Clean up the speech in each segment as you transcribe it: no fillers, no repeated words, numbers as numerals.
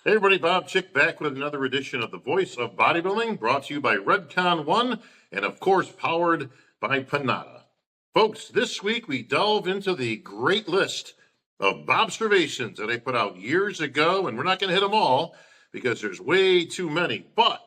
Hey everybody, Bob Chick back with another edition of The Voice of Bodybuilding, brought to you by Redcon One, and of course powered by Panada. Folks, this week we delve into the great list of observations that I put out years ago, and we're not going to hit them all because there's way too many, but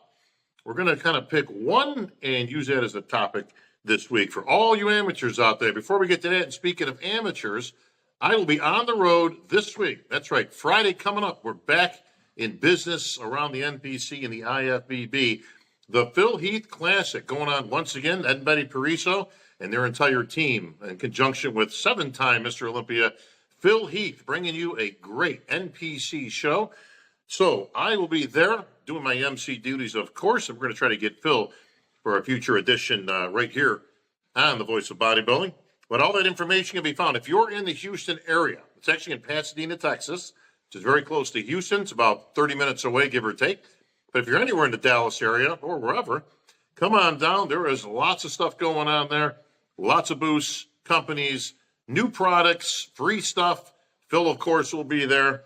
we're going to kind of pick one and use that as a topic this week for all you amateurs out there. Before we get to that, and speaking of amateurs, I will be on the road this week. That's right, Friday coming up. We're back in business around the NPC and the IFBB. The Phil Heath Classic going on once again. Ed and Betty Pariso and their entire team in conjunction with seven-time Mr. Olympia Phil Heath bringing you a great NPC show. So I will be there doing my MC duties, of course, and we're going to try to get Phil for a future edition right here on The Voice of Bodybuilding. But all that information can be found if you're in the Houston area. It's actually in Pasadena, Texas, which is very close to Houston. It's about 30 minutes away, give or take. But if you're anywhere in the Dallas area or wherever, come on down. There is lots of stuff going on there. Lots of booths, companies, new products, free stuff. Phil, of course, will be there.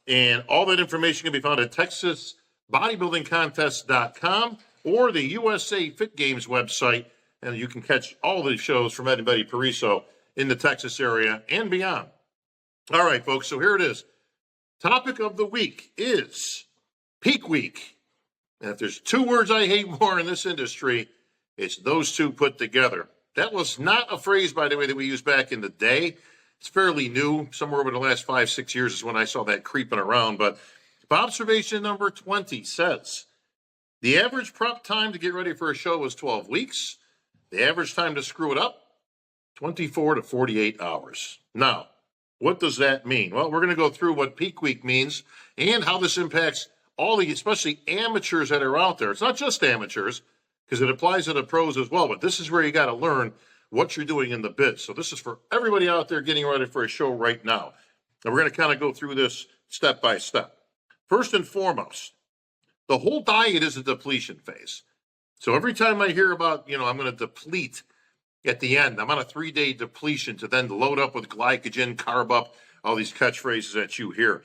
And all that information can be found at TexasBodybuildingContest.com or the USA Fit Games website. And you can catch all the shows from Ed and Betty Pariso in the Texas area and beyond. All right, folks, so here it is. Topic of the week is peak week. And if there's two words I hate more in this industry, it's those two put together. That was not a phrase, by the way, that we used back in the day. It's fairly new. Somewhere over the last 5-6 years is when I saw that creeping around. But observation number 20 says, the average prep time to get ready for a show was 12 weeks. The average time to screw it up, 24 to 48 hours. Now, what does that mean? Well, we're going to go through what peak week means and how this impacts all the, especially amateurs that are out there. It's not just amateurs, because it applies to the pros as well, but this is where you got to learn what you're doing in the biz. So this is for everybody out there getting ready for a show right now. And we're going to kind of go through this step by step. First and foremost, the whole diet is a depletion phase. So every time I hear about, I'm going to deplete at the end, I'm on a 3-day depletion to then load up with glycogen, carb up, all these catchphrases that you hear.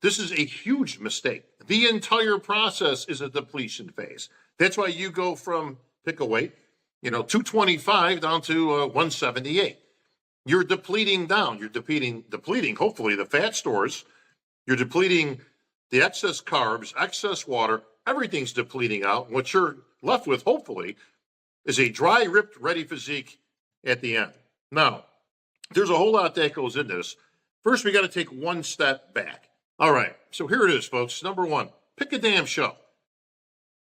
This is a huge mistake. The entire process is a depletion phase. That's why you go from, pick a weight, 225 down to 178. You're depleting down. You're depleting, hopefully, the fat stores. You're depleting the excess carbs, excess water. Everything's depleting out. What you're left with, hopefully, is a dry, ripped, ready physique at the end. Now, there's a whole lot that goes into this. First, we got to take one step back. All right, so here it is, folks. Number one, pick a damn show.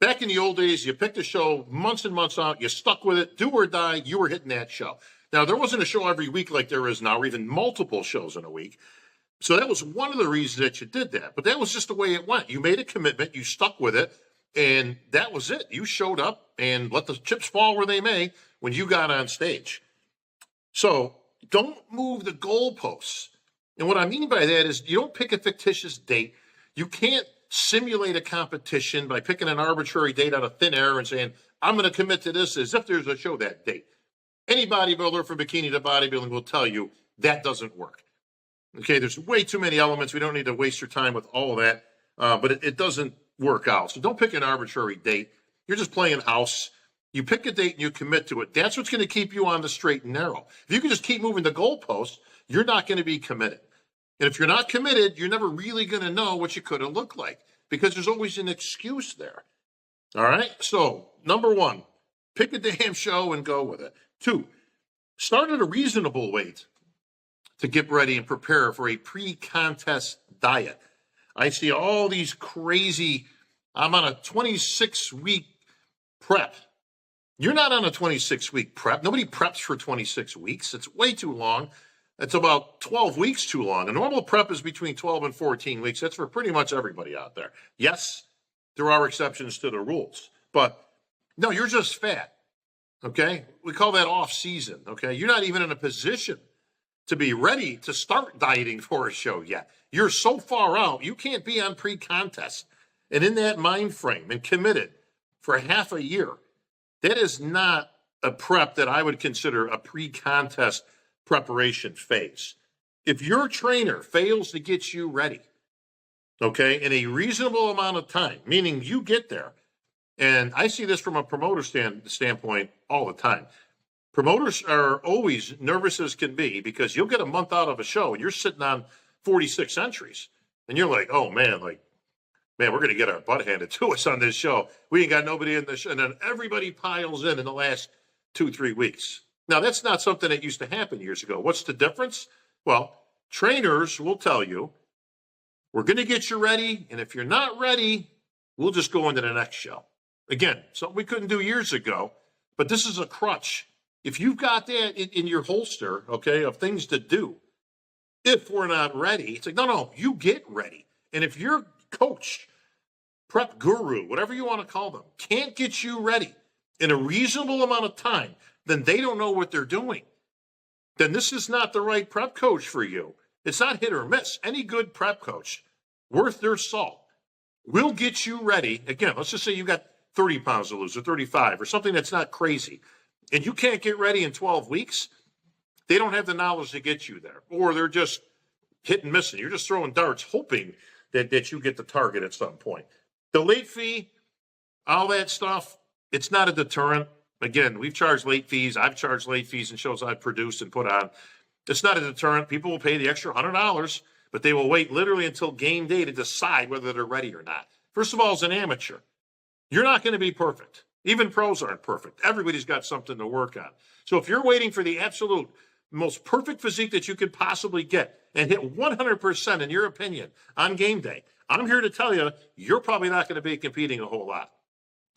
Back in the old days, you picked a show months and months out, you stuck with it, do or die, you were hitting that show. Now, there wasn't a show every week like there is now, or even multiple shows in a week. So that was one of the reasons that you did that. But that was just the way it went. You made a commitment, you stuck with it, and that was it. You showed up and let the chips fall where they may when you got on stage. So don't move the goalposts. And what I mean by that is you don't pick a fictitious date. You can't simulate a competition by picking an arbitrary date out of thin air and saying, I'm going to commit to this as if there's a show that date. Any bodybuilder from bikini to bodybuilding will tell you that doesn't work. Okay, there's way too many elements. We don't need to waste your time with all of that, but it doesn't work out. So don't pick an arbitrary date. You're just playing house. You pick a date and you commit to it. That's what's going to keep you on the straight and narrow. If you can just keep moving the goalposts, you're not going to be committed. And if you're not committed, you're never really going to know what you could have looked like because there's always an excuse there. All right? So, number one, pick a damn show and go with it. 2, start at a reasonable weight to get ready and prepare for a pre-contest diet. I see all these crazy, I'm on a 26-week prep. You're not on a 26-week prep. Nobody preps for 26 weeks. It's way too long. It's about 12 weeks too long. A normal prep is between 12 and 14 weeks. That's for pretty much everybody out there. Yes, there are exceptions to the rules. But no, you're just fat, okay? We call that off-season, okay? You're not even in a position to be ready to start dieting for a show yet. You're so far out, you can't be on pre-contest and in that mind frame and committed for half a year. That is not a prep that I would consider a pre-contest preparation phase. If your trainer fails to get you ready okay, in a reasonable amount of time, meaning you get there. And I see this from a promoter standpoint all the time. Promoters are always nervous as can be because you'll get a month out of a show and you're sitting on 46 entries. And you're like, oh man, we're going to get our butt handed to us on this show. We ain't got nobody in the show. And then everybody piles in the last 2-3 weeks. Now, that's not something that used to happen years ago. What's the difference? Well, trainers will tell you, we're going to get you ready. And if you're not ready, we'll just go into the next show. Again, something we couldn't do years ago, but this is a crutch. If you've got that in your holster, okay, of things to do, if we're not ready, it's like, no, you get ready. And if your coach, prep guru, whatever you want to call them, can't get you ready in a reasonable amount of time, then they don't know what they're doing. Then this is not the right prep coach for you. It's not hit or miss. Any good prep coach worth their salt will get you ready. Again, let's just say you got 30 pounds to lose or 35 or something that's not crazy, and you can't get ready in 12 weeks. They don't have the knowledge to get you there, or they're just hit and missing. You're just throwing darts, hoping that you get the target at some point. The late fee, all that stuff, it's not a deterrent. Again, we've charged late fees. I've charged late fees in shows I've produced and put on. It's not a deterrent. People will pay the extra $100, but they will wait literally until game day to decide whether they're ready or not. First of all, as an amateur, you're not going to be perfect. Even pros aren't perfect. Everybody's got something to work on. So if you're waiting for the absolute most perfect physique that you could possibly get and hit 100% in your opinion on game day, I'm here to tell you, you're probably not going to be competing a whole lot.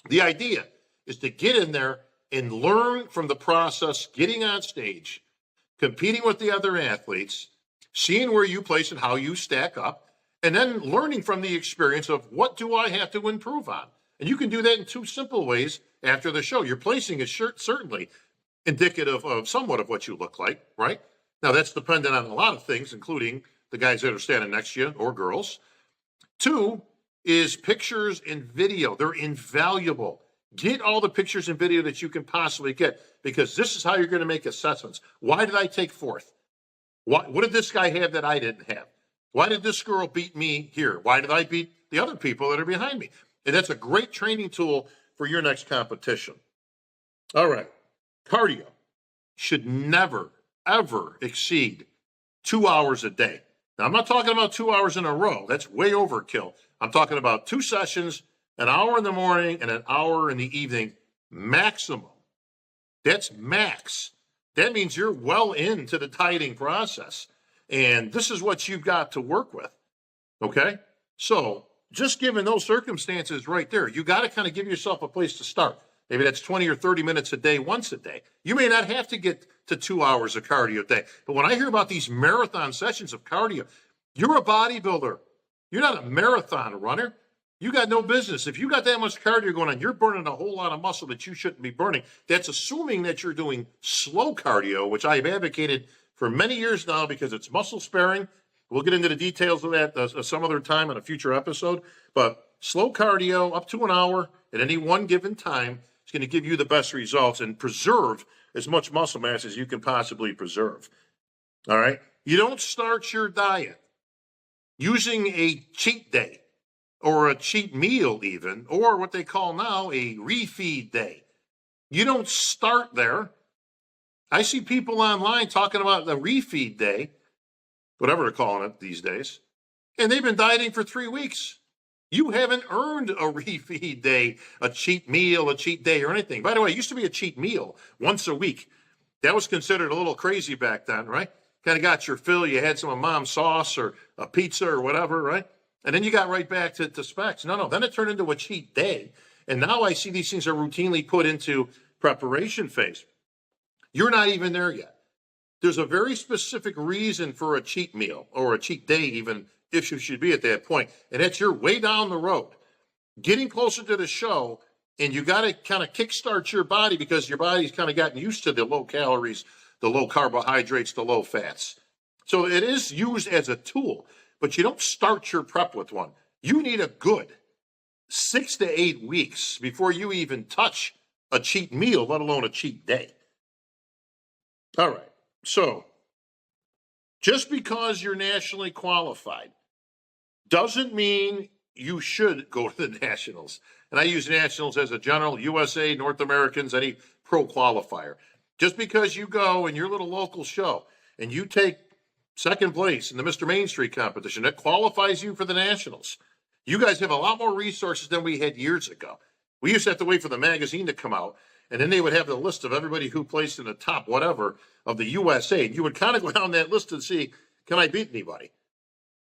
The idea is to get in there and learn from the process, getting on stage, competing with the other athletes, seeing where you place and how you stack up, and then learning from the experience of what do I have to improve on. And you can do that in two simple ways after the show. Your placing is certainly indicative of somewhat of what you look like, right? Now, that's dependent on a lot of things, including the guys that are standing next to you or girls. Two is pictures and video. They're invaluable. Get all the pictures and video that you can possibly get, because this is how you're going to make assessments. Why did I take fourth? What did this guy have that I didn't have? Why did this girl beat me here? Why did I beat the other people that are behind me? And that's a great training tool for your next competition. All right. Cardio should never, ever exceed 2 hours a day. Now, I'm not talking about 2 hours in a row. That's way overkill. I'm talking about 2 sessions, an hour in the morning and an hour in the evening, maximum. That's max. That means you're well into the dieting process. And this is what you've got to work with. Okay? So just given those circumstances right there, you got to kind of give yourself a place to start. Maybe that's 20 or 30 minutes a day, once a day. You may not have to get to 2 hours of cardio a day. But when I hear about these marathon sessions of cardio, you're a bodybuilder. You're not a marathon runner. You got no business. If you got that much cardio going on, you're burning a whole lot of muscle that you shouldn't be burning. That's assuming that you're doing slow cardio, which I've advocated for many years now because it's muscle sparing. We'll get into the details of that some other time on a future episode. But slow cardio up to an hour at any one given time is going to give you the best results and preserve as much muscle mass as you can possibly preserve. All right? You don't start your diet using a cheat day or a cheat meal even, or what they call now a refeed day. You don't start there. I see people online talking about the refeed day, whatever they're calling it these days, and they've been dieting for 3 weeks. You haven't earned a refeed day, a cheat meal, a cheat day, or anything. By the way, it used to be a cheat meal once a week. That was considered a little crazy back then, right? Kind of got your fill. You had some of mom's sauce or a pizza or whatever, right? And then you got right back to specs. No, then it turned into a cheat day. And now I see these things are routinely put into preparation phase. You're not even there yet. There's a very specific reason for a cheat meal or a cheat day, even if you should be at that point. And that's you're way down the road, getting closer to the show, and you got to kind of kickstart your body because your body's kind of gotten used to the low calories, the low carbohydrates, the low fats. So it is used as a tool, but you don't start your prep with one. You need a good 6 to 8 weeks before you even touch a cheat meal, let alone a cheat day. All right. So just because you're nationally qualified doesn't mean you should go to the nationals. And I use nationals as a general, USA, North Americans, any pro qualifier. Just because you go in your little local show and you take second place in the Mr. Main Street competition, that qualifies you for the nationals. You guys have a lot more resources than we had years ago. We used to have to wait for the magazine to come out, and then they would have the list of everybody who placed in the top whatever of the USA. And you would kind of go down that list and see, can I beat anybody?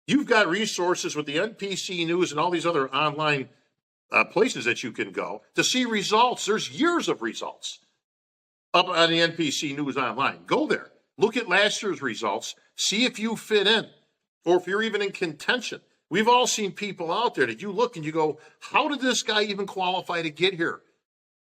You've got resources with the NPC News and all these other online places that you can go to see results. There's years of results up on the NPC News online. Go there. Look at last year's results. See if you fit in or if you're even in contention. We've all seen people out there that you look and you go, how did this guy even qualify to get here?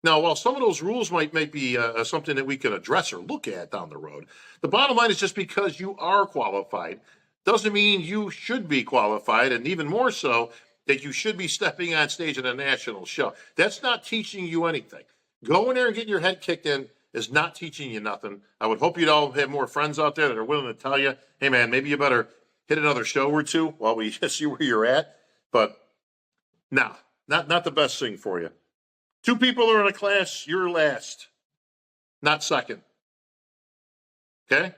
Now, while some of those rules might be something that we can address or look at down the road, the bottom line is just because you are qualified doesn't mean you should be qualified, and even more so, that you should be stepping on stage at a national show. That's not teaching you anything. Going there and getting your head kicked in is not teaching you nothing. I would hope you'd all have more friends out there that are willing to tell you, hey, man, maybe you better hit another show or two while we see where you're at. But no, not the best thing for you. 2 people are in a class, you're last, not second. Okay?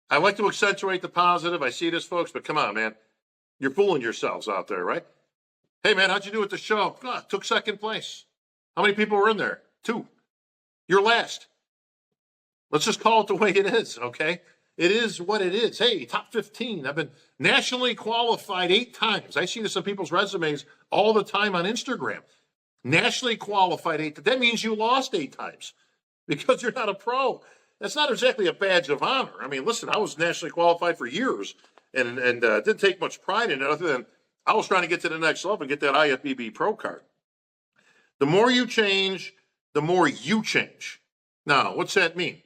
I like to accentuate the positive. I see this, folks, but come on, man. You're fooling yourselves out there, right? Hey, man, how'd you do at the show? Oh, took second place. How many people were in there? 2. You're last. Let's just call it the way it is, okay? It is what it is. Hey, top 15. I've been nationally qualified 8 times. I see this on people's resumes all the time on Instagram. Nationally qualified 8. That means you lost 8 times because you're not a pro. That's not exactly a badge of honor. I mean, listen, I was nationally qualified for years and didn't take much pride in it other than I was trying to get to the next level and get that IFBB Pro card. The more you change, the more you change. Now, what's that mean?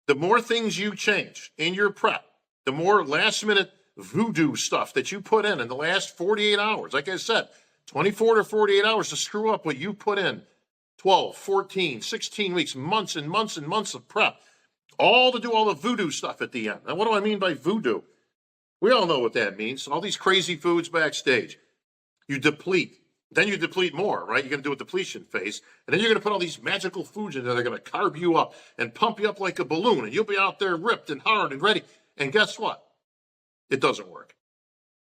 The more things you change in your prep, the more last-minute voodoo stuff that you put in the last 48 hours. Like I said, 24 to 48 hours to screw up what you put in 12, 14, 16 weeks, months and months and months of prep, all to do all the voodoo stuff at the end. Now, what do I mean by voodoo? We all know what that means. All these crazy foods backstage. You deplete. Then you deplete more, right? You're going to do a depletion phase. And then you're going to put all these magical foods in there. They're going to carb you up and pump you up like a balloon. And you'll be out there ripped and hard and ready. And guess what? It doesn't work.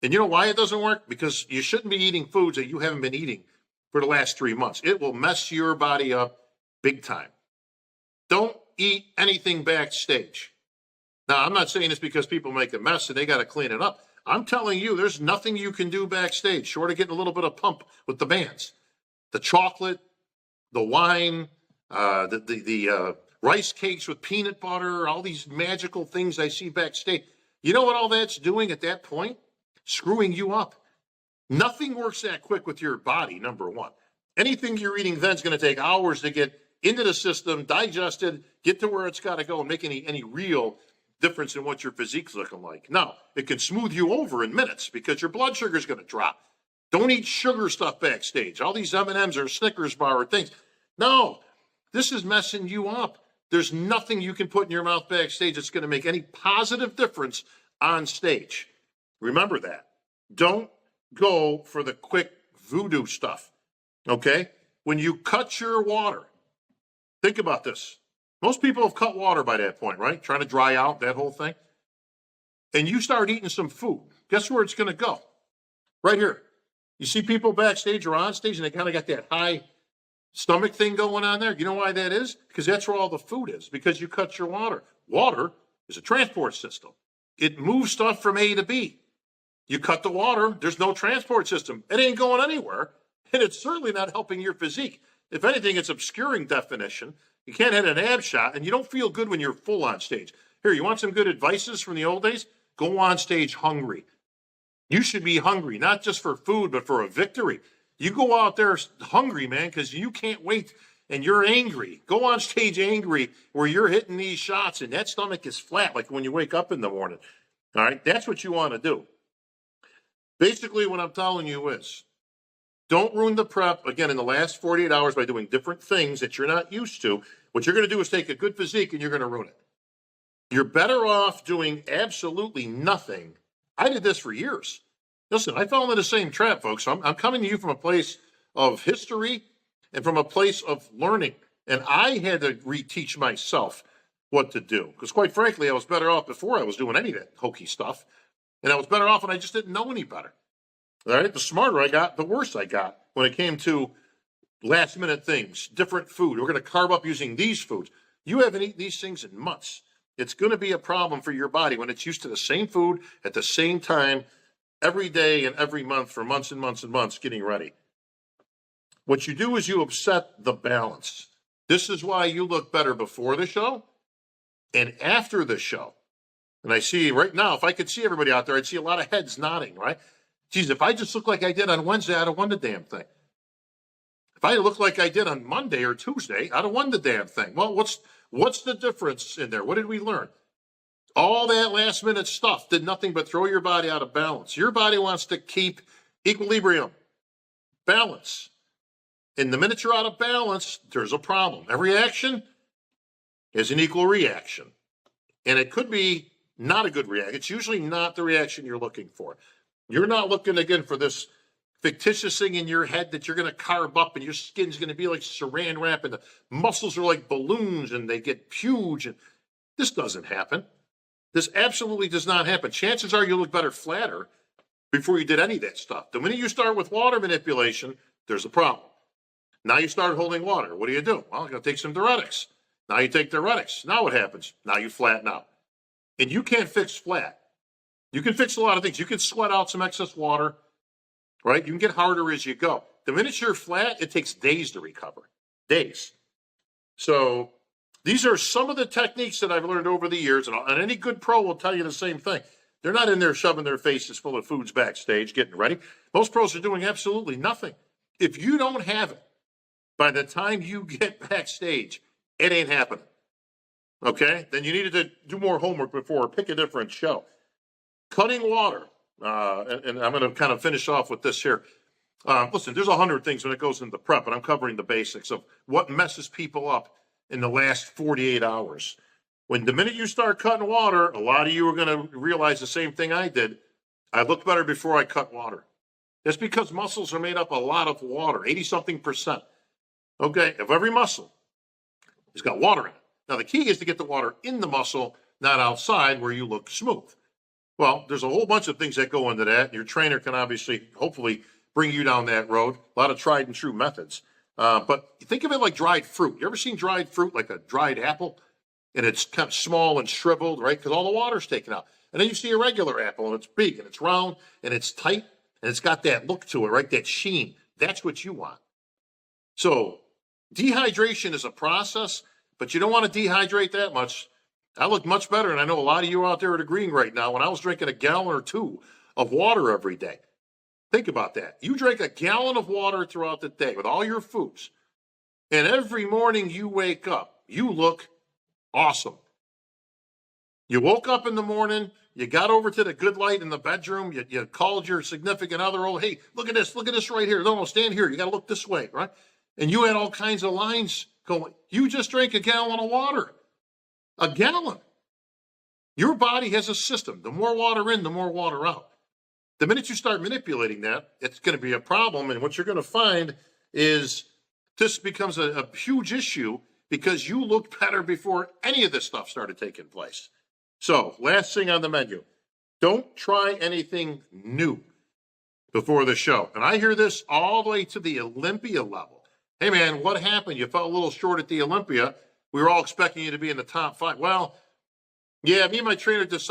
And you know why it doesn't work? Because you shouldn't be eating foods that you haven't been eating for the last 3 months. It will mess your body up big time. Don't eat anything backstage. Now, I'm not saying this because people make a mess and they got to clean it up. I'm telling you, there's nothing you can do backstage short of getting a little bit of pump with the bands. The chocolate, the wine, the rice cakes with peanut butter, all these magical things I see backstage. You know what all that's doing at that point? Screwing you up. Nothing works that quick with your body, number one. Anything you're eating then is going to take hours to get into the system, digested, get to where it's got to go, and make any real difference in what your physique's looking like. Now, it can smooth you over in minutes because your blood sugar is going to drop. Don't eat sugar stuff backstage. All these M&Ms or Snickers bar or things. No, this is messing you up. There's nothing you can put in your mouth backstage that's going to make any positive difference on stage. Remember that. Don't go for the quick voodoo stuff, okay? When you cut your water, think about this. Most people have cut water by that point, right? Trying to dry out, that whole thing. And you start eating some food. Guess where it's going to go? Right here. You see people backstage or on stage and they kind of got that high stomach thing going on there. You know why that is? Because that's where all the food is, because you cut your water. Water is a transport system. It moves stuff from A to B. You cut the water, there's no transport system. It ain't going anywhere, and it's certainly not helping your physique. If anything, it's obscuring definition. You can't hit an ab shot, and you don't feel good when you're full on stage. Here, you want some good advices from the old days? Go on stage hungry. You should be hungry, not just for food, but for a victory. You go out there hungry, man, because you can't wait, and you're angry. Go on stage angry where you're hitting these shots, and that stomach is flat, like when you wake up in the morning. All right, that's what you want to do. Basically, what I'm telling you is, don't ruin the prep, again, in the last 48 hours by doing different things that you're not used to. What you're going to do is take a good physique and you're going to ruin it. You're better off doing absolutely nothing. I did this for years. Listen, I fell into the same trap, folks. So I'm coming to you from a place of history and from a place of learning. And I had to reteach myself what to do. Because quite frankly, I was better off before I was doing any of that hokey stuff. And I was better off when I just didn't know any better. All right, the smarter I got, the worse I got when it came to last minute things, different food. We're going to carb up using these foods. You haven't eaten these things in months. It's going to be a problem for your body when it's used to the same food at the same time every day and every month for months and months and months getting ready. What you do is you upset the balance. This is why you look better before the show and after the show. And I see right now, if I could see everybody out there, I'd see a lot of heads nodding, right? Geez, if I just look like I did on Wednesday, I'd have won the damn thing. If I look like I did on Monday or Tuesday, I'd have won the damn thing. Well, what's the difference in there? What did we learn? All that last minute stuff did nothing but throw your body out of balance. Your body wants to keep equilibrium, balance. And the minute you're out of balance, there's a problem. Every action is an equal reaction. And it could be not a good reaction. It's usually not the reaction you're looking for. You're not looking, again, for this fictitious thing in your head that you're going to carb up and your skin's going to be like saran wrap and the muscles are like balloons and they get huge. And this doesn't happen. This absolutely does not happen. Chances are you'll look better flatter before you did any of that stuff. The minute you start with water manipulation, there's a problem. Now you start holding water. What do? Well, I'm going to take some diuretics. Now you take diuretics. Now what happens? Now you flatten out. And you can't fix flat. You can fix a lot of things. You can sweat out some excess water, right? You can get harder as you go. The minute you're flat, it takes days to recover. Days. So these are some of the techniques that I've learned over the years, and any good pro will tell you the same thing. They're not in there shoving their faces full of foods backstage, getting ready. Most pros are doing absolutely nothing. If you don't have it, by the time you get backstage, it ain't happening. Okay? Then you needed to do more homework before, pick a different show. Cutting water, and I'm going to kind of finish off with this here. Listen, there's 100 things when it goes into prep, and I'm covering the basics of what messes people up in the last 48 hours. When the minute you start cutting water, a lot of you are going to realize the same thing I did. I looked better before I cut water. That's because muscles are made up a lot of water, 80-something%. Okay, of every muscle, it's got water in it. Now, the key is to get the water in the muscle, not outside where you look smooth. Well, there's a whole bunch of things that go into that. Your trainer can obviously, hopefully, bring you down that road. A lot of tried and true methods. But think of it like dried fruit. You ever seen dried fruit, like a dried apple? And it's kind of small and shriveled, right? Because all the water's taken out. And then you see a regular apple, and it's big, and it's round, and it's tight, and it's got that look to it, right? That sheen. That's what you want. So dehydration is a process, but you don't want to dehydrate that much. I look much better, and I know a lot of you out there are agreeing right now. When I was drinking a gallon or two of water every day, think about that. You drink a gallon of water throughout the day with all your foods, and every morning you wake up, you look awesome. You woke up in the morning, you got over to the good light in the bedroom, you called your significant other, oh, hey, look at this right here. No, stand here. You got to look this way, right? And you had all kinds of lines going. You just drank a gallon of water. A gallon. Your body has a system. The more water in, the more water out. The minute you start manipulating that, it's going to be a problem. And what you're going to find is this becomes a huge issue because you looked better before any of this stuff started taking place. So, last thing on the menu, don't try anything new before the show. And I hear this all the way to the Olympia level. Hey, man, what happened? You fell a little short at the Olympia. We were all expecting you to be in the top 5. Well, yeah, me and my trainer decided